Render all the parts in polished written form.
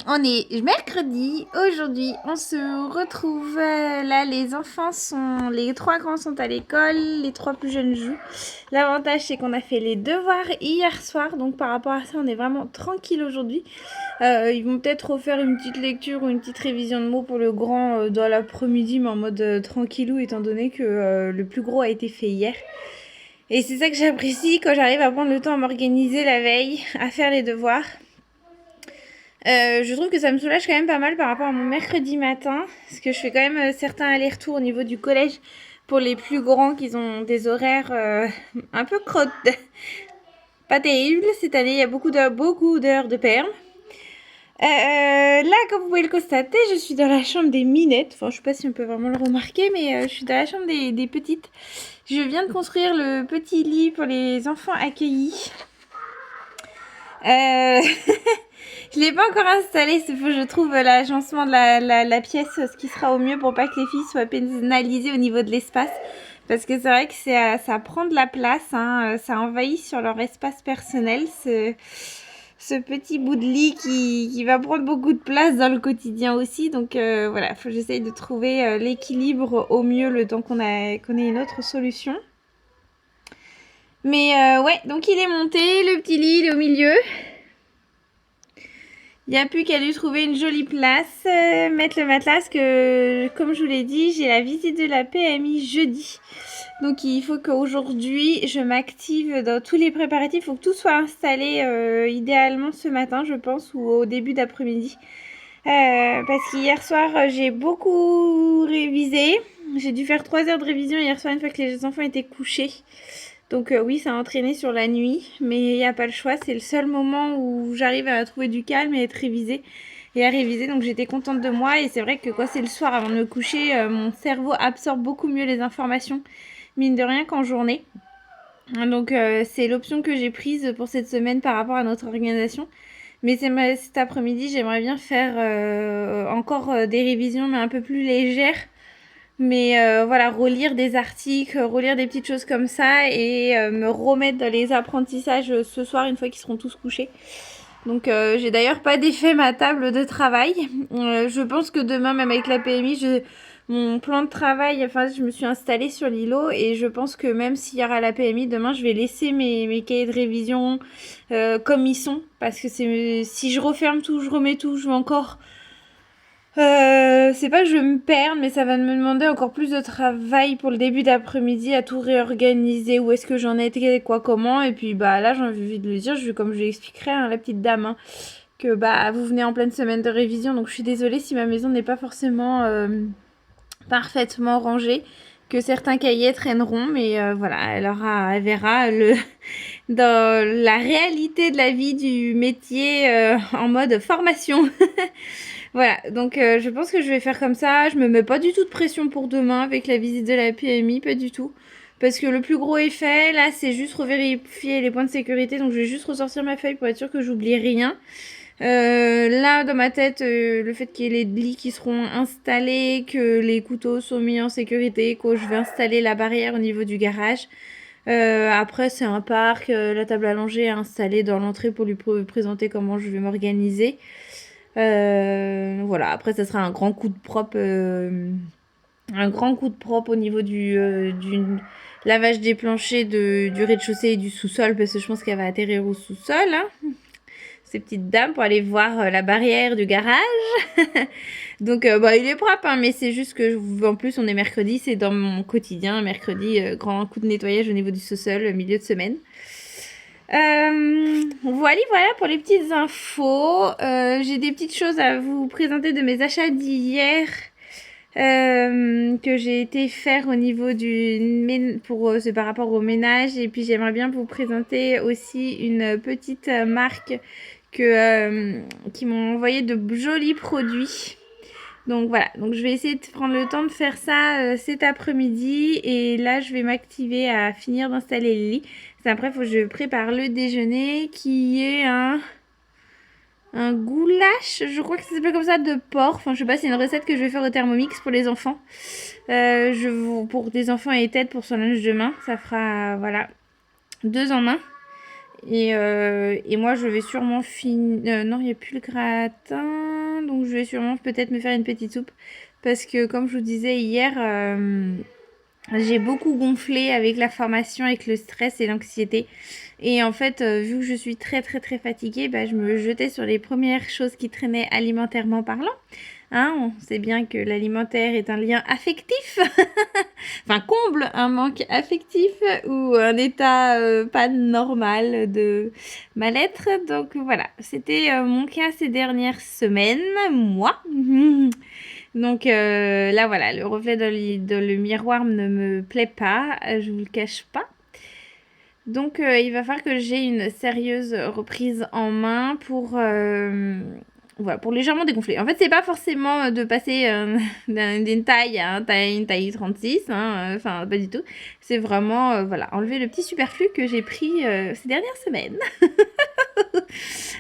On est mercredi. Aujourd'hui, on se retrouve. Là, les 3 grands sont à l'école, les 3 plus jeunes jouent. L'avantage, c'est qu'on a fait les devoirs hier soir. Donc, par rapport à ça, on est vraiment tranquille aujourd'hui. Ils vont peut-être refaire une petite lecture ou une petite révision de mots pour le grand dans l'après-midi, mais en mode tranquillou, étant donné que le plus gros a été fait hier. Et c'est ça que j'apprécie quand j'arrive à prendre le temps à m'organiser la veille, à faire les devoirs. Je trouve que ça me soulage quand même pas mal par rapport à mon mercredi matin, parce que je fais quand même certains allers-retours au niveau du collège pour les plus grands qui ont des horaires un peu pas terribles. Cette année, il y a beaucoup d'heures de perm. Là, comme vous pouvez le constater, je suis dans la chambre des minettes. Enfin, je sais pas si on peut vraiment le remarquer, mais je suis dans la chambre des petites. Je viens de construire le petit lit pour les enfants accueillis. Je l'ai pas encore installé, il faut que je trouve l'agencement de la pièce, ce qui sera au mieux pour pas que les filles soient pénalisées au niveau de l'espace. Parce que c'est vrai que ça prend de la place, hein, ça envahit sur leur espace personnel, ce petit bout de lit qui va prendre beaucoup de place dans le quotidien aussi. Donc voilà, faut que j'essaye de trouver l'équilibre au mieux le temps qu'on ait une autre solution. Mais ouais, donc il est monté, le petit lit il est au milieu. Il n'y a plus qu'à lui trouver une jolie place, mettre le matelas, parce que comme je vous l'ai dit, j'ai la visite de la PMI jeudi. Donc il faut qu'aujourd'hui, je m'active dans tous les préparatifs. Il faut que tout soit installé idéalement ce matin, je pense, ou au début d'après-midi. Parce qu'hier soir, j'ai beaucoup révisé. J'ai dû faire 3 heures de révision hier soir une fois que les enfants étaient couchés. Donc oui, ça a entraîné sur la nuit, mais il n'y a pas le choix. C'est le seul moment où j'arrive à trouver du calme et à être révisée et à réviser. Donc j'étais contente de moi. Et c'est vrai que quand c'est le soir avant de me coucher, mon cerveau absorbe beaucoup mieux les informations, mine de rien, qu'en journée. Donc c'est l'option que j'ai prise pour cette semaine par rapport à notre organisation. Mais cet après-midi, j'aimerais bien faire encore des révisions, mais un peu plus légères. Mais voilà, relire des articles, relire des petites choses comme ça et me remettre dans les apprentissages ce soir une fois qu'ils seront tous couchés. Donc j'ai d'ailleurs pas défait ma table de travail. Je pense que demain, même avec la PMI, mon plan de travail, enfin je me suis installée sur l'îlot et je pense que même s'il y aura la PMI, demain je vais laisser mes cahiers de révision comme ils sont. Parce que si je referme tout, je remets tout, je vais encore... c'est pas que je vais me perdre, mais ça va me demander encore plus de travail pour le début d'après-midi à tout réorganiser, où est-ce que j'en étais, quoi, comment. Et puis bah là j'ai envie de le dire, comme je l'expliquerai à la petite dame, hein, que bah vous venez en pleine semaine de révision, donc je suis désolée si ma maison n'est pas forcément parfaitement rangée, que certains cahiers traîneront, mais voilà, elle verra dans la réalité de la vie du métier en mode formation. Voilà, donc je pense que je vais faire comme ça. Je me mets pas du tout de pression pour demain avec la visite de la PMI, pas du tout. Parce que le plus gros est fait, là c'est juste revérifier les points de sécurité. Donc je vais juste ressortir ma feuille pour être sûr que j'oublie rien. Là dans ma tête, le fait qu'il y ait les lits qui seront installés, que les couteaux sont mis en sécurité, que je vais installer la barrière au niveau du garage. Après c'est un parc, la table à langer est installée dans l'entrée pour lui présenter comment je vais m'organiser. Voilà, après ça sera un grand coup de propre au niveau du lavage des planchers du rez-de-chaussée et du sous-sol, parce que je pense qu'elle va atterrir au sous-sol, hein, ces petites dames, pour aller voir la barrière du garage. Donc bah il est propre, hein, mais c'est juste que en plus on est mercredi, c'est dans mon quotidien, mercredi, grand coup de nettoyage au niveau du sous-sol, milieu de semaine. Voilà pour les petites infos. J'ai des petites choses à vous présenter de mes achats d'hier que j'ai été faire au niveau c'est par rapport au ménage. Et puis j'aimerais bien vous présenter aussi une petite marque qui m'ont envoyé de jolis produits. Donc voilà, donc je vais essayer de prendre le temps de faire ça cet après-midi. Et là, je vais m'activer à finir d'installer le lit. Après, il faut que je prépare le déjeuner qui est un goulash, je crois que ça s'appelle comme ça, de porc. Enfin, je sais pas, c'est une recette que je vais faire au Thermomix pour les enfants. Pour des enfants et têtes pour son lunch demain. Ça fera, voilà, 2 en 1. Et moi, je vais sûrement finir... non, il n'y a plus le gratin. Donc, je vais sûrement peut-être me faire une petite soupe. Parce que, comme je vous disais hier, j'ai beaucoup gonflé avec la formation, avec le stress et l'anxiété. Et en fait, vu que je suis très fatiguée, bah, je me jetais sur les premières choses qui traînaient alimentairement parlant. Hein, on sait bien que l'alimentaire est un lien affectif, enfin comble un manque affectif ou un état pas normal de mal-être. Donc voilà, c'était mon cas ces dernières semaines, moi. Donc là voilà, le reflet dans le miroir ne me plaît pas, je vous le cache pas. Donc il va falloir que j'ai une sérieuse reprise en main pour... voilà, pour légèrement dégonfler. En fait, c'est pas forcément de passer d'une taille à une taille 36, hein, enfin pas du tout. C'est vraiment voilà, enlever le petit superflu que j'ai pris ces dernières semaines.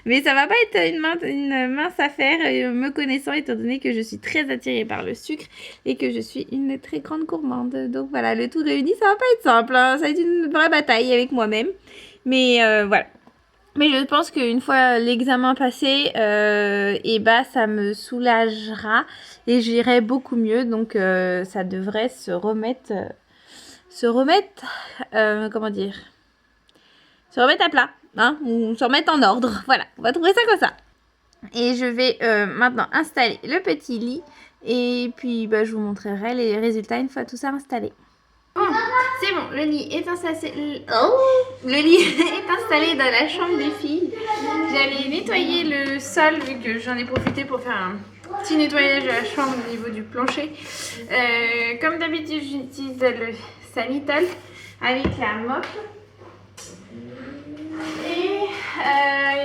Mais ça va pas être une mince affaire, me connaissant, étant donné que je suis très attirée par le sucre et que je suis une très grande gourmande. Donc voilà, le tout réuni, ça va pas être simple, hein. Ça va être une vraie bataille avec moi-même. Mais voilà. Mais je pense qu'une fois l'examen passé, et bah ça me soulagera et j'irai beaucoup mieux. Donc ça devrait se remettre comment dire, se remettre à plat, hein, ou se remettre en ordre. Voilà, on va trouver ça comme ça. Et je vais maintenant installer le petit lit et puis bah, je vous montrerai les résultats une fois tout ça installé. Bon, c'est bon, le lit est installé. Le lit est installé dans la chambre des filles. J'allais nettoyer le sol vu que j'en ai profité pour faire un petit nettoyage de la chambre au niveau du plancher. Comme d'habitude, j'utilise le Sanitol avec la mop. Et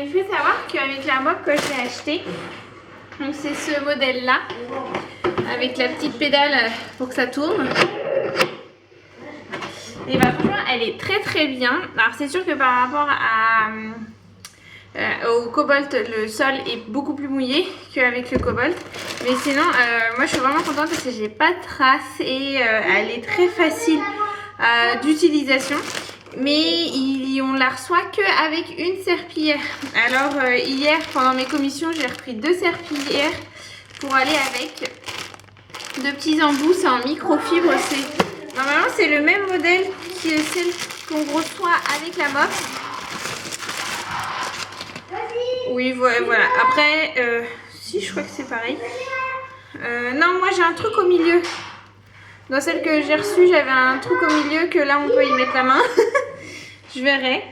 il faut savoir qu'avec la mop que j'ai acheté, donc c'est ce modèle là, avec la petite pédale pour que ça tourne. Et bah franchement elle est très bien. Alors c'est sûr que par rapport au Cobalt, le sol est beaucoup plus mouillé qu'avec le Cobalt. Mais sinon moi je suis vraiment contente parce que j'ai pas de traces et elle est très facile d'utilisation. Mais on la reçoit qu'avec une serpillière. Alors hier pendant mes commissions j'ai repris 2 serpillières pour aller avec 2 petits embouts. C'est en microfibre. Normalement c'est le même modèle que celle qu'on reçoit avec la mop. Oui voilà. Après si je crois que c'est pareil. Non moi j'ai un truc au milieu. Dans celle que j'ai reçue j'avais un truc au milieu que là on peut y mettre la main. Je verrai.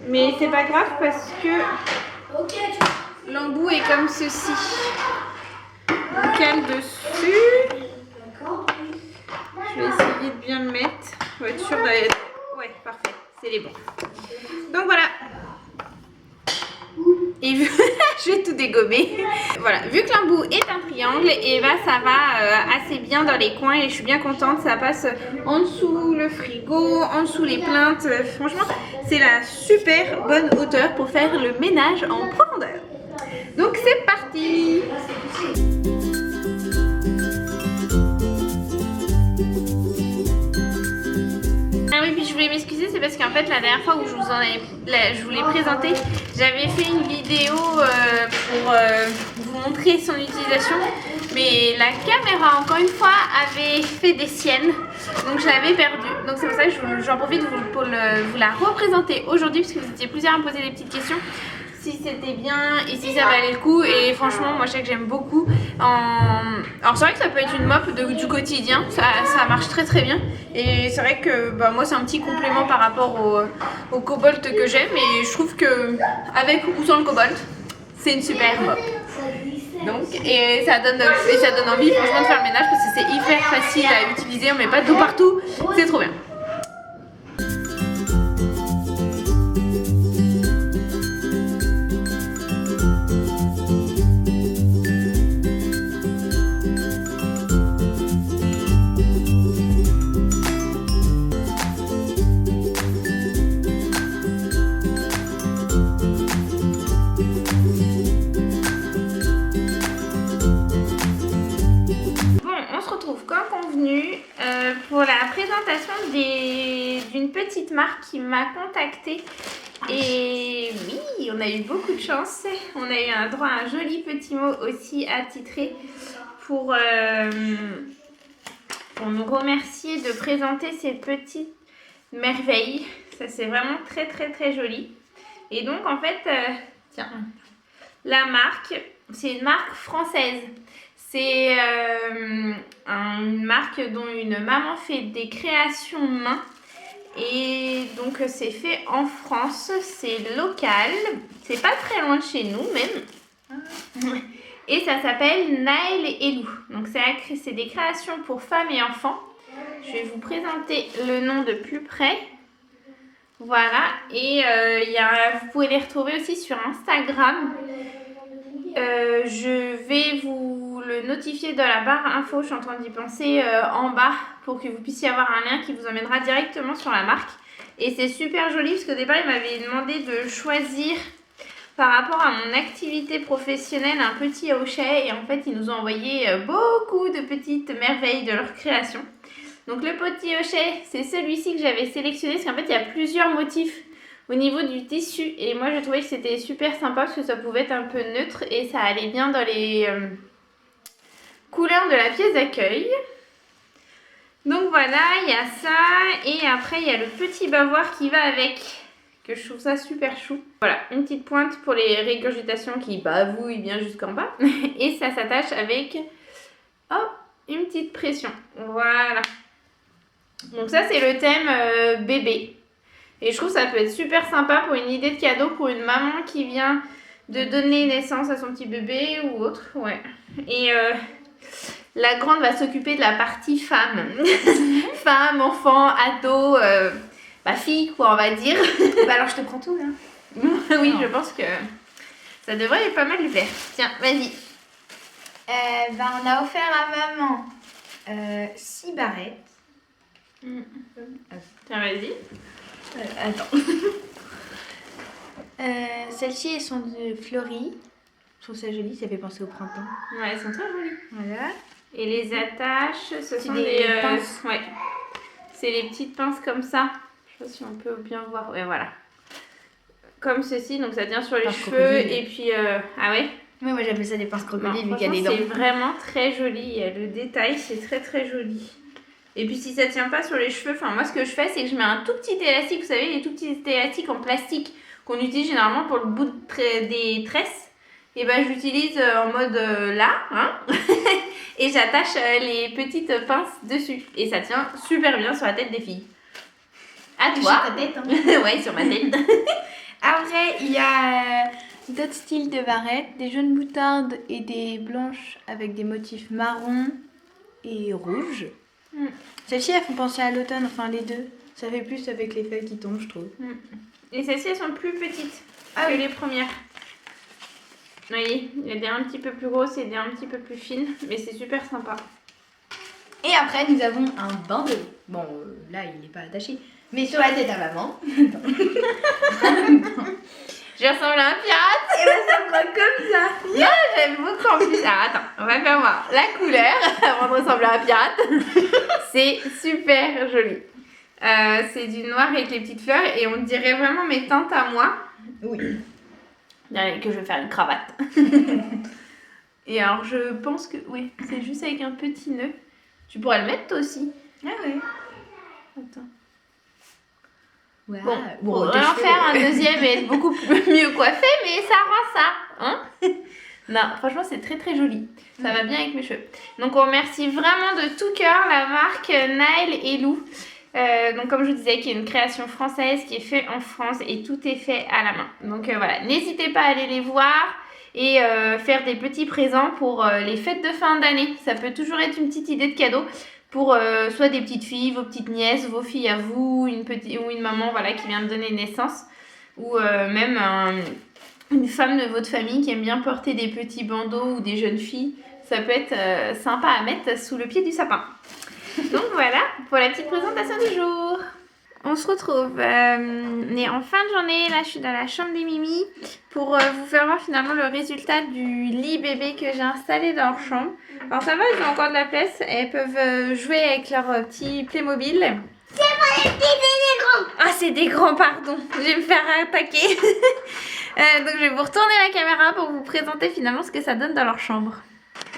Mais c'est pas grave parce que l'embout est comme ceci. On cale dessus. Je vais essayer de bien le mettre pour être sûre d'aller... Ouais, parfait, c'est les bons. Donc voilà. Et je vais tout dégommer. Voilà, vu que l'embout est un triangle, et bah ça va assez bien dans les coins et je suis bien contente. Ça passe en dessous le frigo, en dessous les plaintes. Franchement, c'est la super bonne hauteur pour faire le ménage en profondeur. Donc c'est parti. Ah oui, puis je voulais m'excuser, c'est parce qu'en fait la dernière fois où je vous l'ai présenté, j'avais fait une vidéo pour vous montrer son utilisation, mais la caméra encore une fois avait fait des siennes, donc je l'avais perdue. Donc c'est pour ça que j'en profite pour vous la représenter aujourd'hui, parce que vous étiez plusieurs à me poser des petites questions. Si c'était bien et si ça valait le coup. Et franchement moi je sais que j'aime beaucoup. Alors c'est vrai que ça peut être une mop du quotidien, ça marche très bien. Et c'est vrai que bah, moi c'est un petit complément par rapport au Cobalt que j'aime. Et je trouve que avec ou sans le Cobalt c'est une super mop. Donc, et ça donne envie franchement de faire le ménage parce que c'est hyper facile à utiliser, on met pas d'eau partout, c'est trop bien. Pour la présentation des d'une petite marque qui m'a contactée. Et oui, on a eu beaucoup de chance. On a eu un droit à un joli petit mot aussi attitré pour nous remercier de présenter cette petite merveille. Ça, c'est vraiment très très très joli. Et donc, en fait, tiens, la marque, c'est une marque française. C'est une marque dont une maman fait des créations main. Et donc, c'est fait en France. C'est local. C'est pas très loin de chez nous, même. Et ça s'appelle Naël et Lou. Donc, c'est des créations pour femmes et enfants. Je vais vous présenter le nom de plus près. Voilà. Et vous pouvez les retrouver aussi sur Instagram. Je vais vous le notifier dans la barre info, je suis en train d'y penser, en bas, pour que vous puissiez avoir un lien qui vous emmènera directement sur la marque. Et c'est super joli parce qu'au départ, il m'avait demandé de choisir par rapport à mon activité professionnelle un petit hochet. Et en fait, ils nous ont envoyé beaucoup de petites merveilles de leur création. Donc le petit hochet, c'est celui-ci que j'avais sélectionné parce qu'en fait, il y a plusieurs motifs au niveau du tissu. Et moi, je trouvais que c'était super sympa parce que ça pouvait être un peu neutre et ça allait bien dans les couleurs de la pièce d'accueil. Donc voilà, il y a ça. Et après, il y a le petit bavoir qui va avec, que je trouve ça super chou. Voilà, une petite pointe pour les régurgitations qui bavouillent bien jusqu'en bas. Et ça s'attache avec, hop, une petite pression. Voilà. Donc ça, c'est le thème bébé. Et je trouve que ça peut être super sympa pour une idée de cadeau pour une maman qui vient de donner naissance à son petit bébé ou autre. Ouais. Et la grande va s'occuper de la partie femme. Femme, enfant, ado, fille quoi on va dire. Bah alors je te prends tout là. Oui, je pense que ça devrait pas mal lui plaire. Tiens, vas-y. On a offert à maman 6 barrettes. Tiens, vas-y. Attends. Celles-ci, elles sont de fleuries. Je trouve ça joli, ça fait penser au printemps. Ouais, elles sont très jolies. Voilà. Et les attaches, ce sont des pinces. Ouais. C'est les petites pinces comme ça. Je sais pas si on peut bien voir. Ouais, voilà. Comme ceci, donc ça tient sur les Pince cheveux. crocodile. Et puis, ah ouais. Oui, moi j'appelle ça des pinces crocodiles vu qu'il y a Franchement, des dents. c'est vraiment très joli. Le détail, c'est très très joli. Et puis si ça tient pas sur les cheveux, enfin moi ce que je fais c'est que je mets un tout petit élastique, vous savez les tout petits élastiques en plastique qu'on utilise généralement pour le bout des tresses. Et ben je l'utilise en mode là, hein. Et j'attache les petites pinces dessus. Et ça tient super bien sur la tête des filles. À toi. Sur ta tête, hein. Ouais, sur ma tête. Après, il y a d'autres styles de barrettes, des jaunes moutardes et des blanches avec des motifs marron et rouge. Celles-ci, elles font penser à l'automne, enfin les deux. Ça fait plus avec les feuilles qui tombent, je trouve. Et celles-ci, elles sont plus petites que les premières. Vous voyez, il y a des un petit peu plus grosses et des un petit peu plus fines, mais c'est super sympa. Et après, nous avons un bandeau. Bon, là, il n'est pas attaché, mais sur la tête à maman. Je ressemble à un pirate. Et ben, ça me va comme ça. Non, j'aime beaucoup en plus. Alors attends, on va faire voir la couleur avant de ressembler à un pirate. C'est super joli. C'est du noir avec les petites fleurs et on dirait vraiment mes teintes à moi. Oui. Que je vais faire une cravate. Et alors je pense que oui, c'est juste avec un petit nœud. Tu pourrais le mettre toi aussi. Ah ouais. Attends. Ouais. Bon, on va en faire un deuxième et être beaucoup mieux coiffé, mais ça rend ça. Hein. Non, franchement, c'est très très joli. Ça va bien avec mes cheveux. Donc, on remercie vraiment de tout cœur la marque Naël et Lou. Donc, comme je vous disais, qui est une création française qui est faite en France et tout est fait à la main. Donc, voilà, n'hésitez pas à aller les voir et faire des petits présents pour les fêtes de fin d'année. Ça peut toujours être une petite idée de cadeau pour soit des petites filles, vos petites nièces, vos filles à vous, une maman voilà, qui vient de donner naissance, ou même une femme de votre famille qui aime bien porter des petits bandeaux ou des jeunes filles. Ça peut être sympa à mettre sous le pied du sapin. Donc voilà pour la petite présentation du jour. On se retrouve, on est en fin de journée, là je suis dans la chambre des Mimi pour vous faire voir finalement le résultat du lit bébé que j'ai installé dans leur chambre. Alors ça va, ils ont encore de la place, elles peuvent jouer avec leur petit Playmobil. Ah, c'est des grands, pardon. Je vais me faire attaquer. Donc, je vais vous retourner la caméra pour vous présenter finalement ce que ça donne dans leur chambre.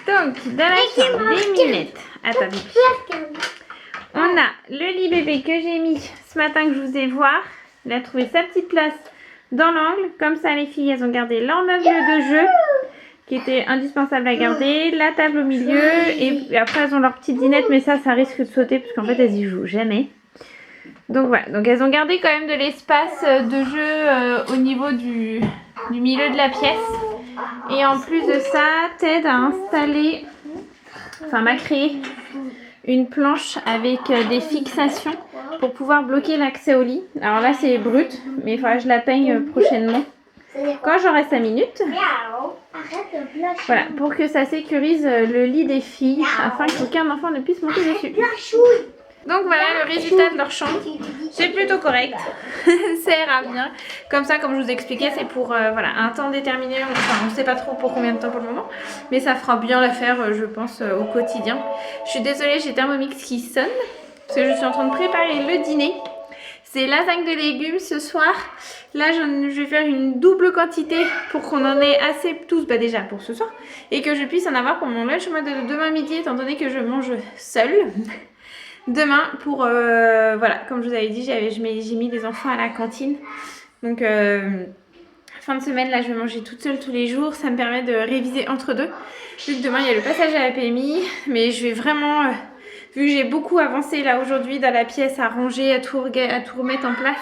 Donc, dans la chambre des minettes. Attends, on a le lit bébé que j'ai mis ce matin que je vous ai voir. Il a trouvé sa petite place dans l'angle. Comme ça, les filles, elles ont gardé leur meuble de jeu qui était indispensable à garder. La table au milieu. Et après, elles ont leur petite dinette. Mais ça risque de sauter parce qu'en fait, elles y jouent jamais. Donc voilà, donc elles ont gardé quand même de l'espace de jeu au niveau du milieu de la pièce. Et en plus de ça, Ted a installé, m'a créé une planche avec des fixations pour pouvoir bloquer l'accès au lit. Alors là c'est brut, mais il faudra que je la peigne prochainement quand j'aurai 5 minutes. Voilà, pour que ça sécurise le lit des filles afin qu'aucun enfant ne puisse monter dessus. Donc voilà le résultat de leur chambre, c'est plutôt correct, ça ira bien. Comme ça, comme je vous expliquais, c'est pour voilà, un temps déterminé, enfin on ne sait pas trop pour combien de temps pour le moment, mais ça fera bien l'affaire je pense au quotidien. Je suis désolée, j'ai Thermomix qui sonne, parce que je suis en train de préparer le dîner. C'est lasagne de légumes ce soir. Là je vais faire une double quantité pour qu'on en ait assez tous, déjà pour ce soir, et que je puisse en avoir pour mon lunch moi de demain midi, étant donné que je mange seule. Demain pour, voilà, comme je vous avais dit, j'ai mis des enfants à la cantine. Donc, fin de semaine, là, je vais manger toute seule tous les jours. Ça me permet de réviser entre deux. Vu que demain, il y a le passage à la PMI. Mais je vais vraiment, vu que j'ai beaucoup avancé là aujourd'hui dans la pièce, à ranger, à tout remettre en place.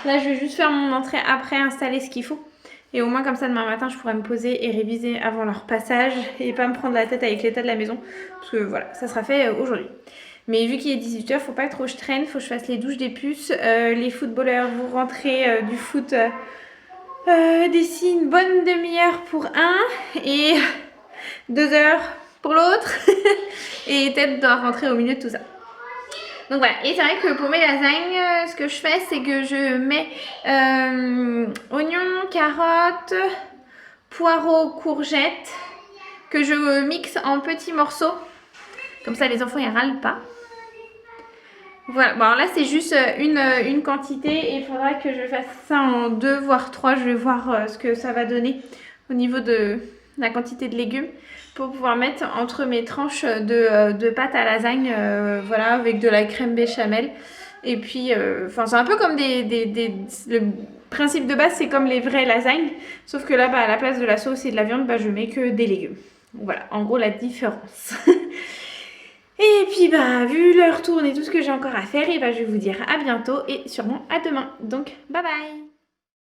Là, je vais juste faire mon entrée après, installer ce qu'il faut. Et au moins, comme ça, demain matin, je pourrai me poser et réviser avant leur passage. Et pas me prendre la tête avec l'état de la maison. Parce que voilà, ça sera fait aujourd'hui. Mais vu qu'il est 18 h, faut pas trop que je traîne, faut que je fasse les douches des puces. Les footballeurs, vous rentrez du foot d'ici une bonne demi-heure pour un et 2 heures pour l'autre. Et Ted doit rentrer au milieu de tout ça. Donc voilà, et c'est vrai que pour mes lasagnes, ce que je fais, c'est que je mets oignons, carottes, poireaux, courgettes, que je mixe en petits morceaux. Comme ça, les enfants, ils râlent pas. Voilà, bon alors là c'est juste une quantité et il faudra que je fasse ça en 2 voire 3. Je vais voir ce que ça va donner au niveau de la quantité de légumes pour pouvoir mettre entre mes tranches de pâte à lasagne, voilà, avec de la crème béchamel. Et puis, c'est un peu comme le principe de base, c'est comme les vraies lasagnes, sauf que là, à la place de la sauce et de la viande, je mets que des légumes. Voilà, en gros la différence. Et puis vu l'heure tourne et tout ce que j'ai encore à faire, et je vais vous dire à bientôt et sûrement à demain. Donc bye bye!